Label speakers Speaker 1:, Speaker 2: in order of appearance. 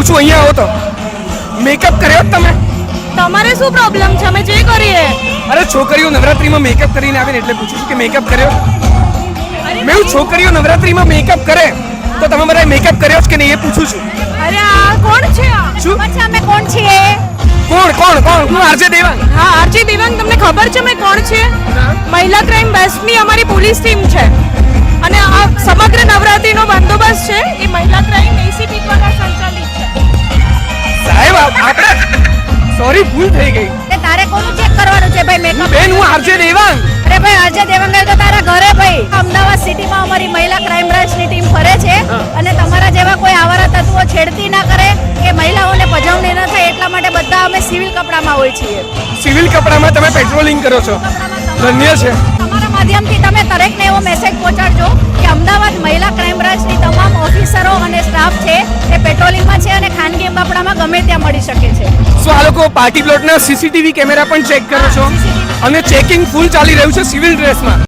Speaker 1: છું અહીંયા આવો તો મેકઅપ કર્યો જ તમે?
Speaker 2: તમારે શું પ્રોબ્લેમ છે? અમે જે કરીએ.
Speaker 1: અરે છોકરીઓ નવરાત્રીમાં મેકઅપ કરીને આવે ને એટલે પૂછું છું કે મેકઅપ કર્યો? મેં એવું છોકરીઓ નવરાત્રીમાં મેકઅપ કરે તો તમે બધા મેકઅપ કર્યો છે કે નહીં એ પૂછું છું.
Speaker 2: અરે આ કોણ છે?
Speaker 1: શું?
Speaker 2: પછી અમે કોણ છીએ?
Speaker 1: કોણ કોણ કોણ? હું આરજે દેવાંગ.
Speaker 2: હા, આરજે દેવાંગ. તમને ખબર છે અમે કોણ છે? મહિલા ક્રાઇમ બેસ્ટની અમારી પોલીસ ટીમ છે અને આ સમગ્ર નવરાત્રીનો બંદોબસ્ત છે એ મહિલા ક્રાઇમ એસીપી દ્વારા સંચાલિત છે.
Speaker 1: સાહેબ આપણે સોરી ભૂલ થઈ ગઈ.
Speaker 2: તારે કોનું ચેક કરવાનું છે ભાઈ મેકઅપ?
Speaker 1: બેન હું આરજે દેવાંગ.
Speaker 2: અરે ભાઈ આરજે દેવાંગ તો તારા ઘરે ભાઈ અમદાવાદ સિટીમાં અમારી મહિલા ક્રાઇમ બ્રાન્ચની ટીમ ફરે છે અને તમારા જેવા કોઈ આવારા તત્વો છેડતી ના કરે કે મહિલાઓને પજવણી ન થાય એટલા માટે બધા અમે સિવિલ કપડામાં હોય છીએ.
Speaker 1: સિવિલ કપડામાં તમે પેટ્રોલિંગ કરો છો, ધન્ય છે.
Speaker 2: તમારા માધ્યમથી તમે દરેકને એવો મેસેજ પહોંચાડજો કે અમદાવાદ મહિલા ક્રાઇમ બ્રાન્ચની તમામ ઓફિસરો અને સ્ટાફ છે એ પેટ્રોલિંગમાં છે અને ખાનગી કપડામાં ગમે ત્યાં મળી શકે છે.
Speaker 1: શું આ લોકો પાર્ટી પ્લોટના સીસીટીવી કેમેરા પણ ચેક કરો છો? અને ચેકિંગ ફૂલ ચાલી રહ્યું છે સિવિલ ડ્રેસમાં.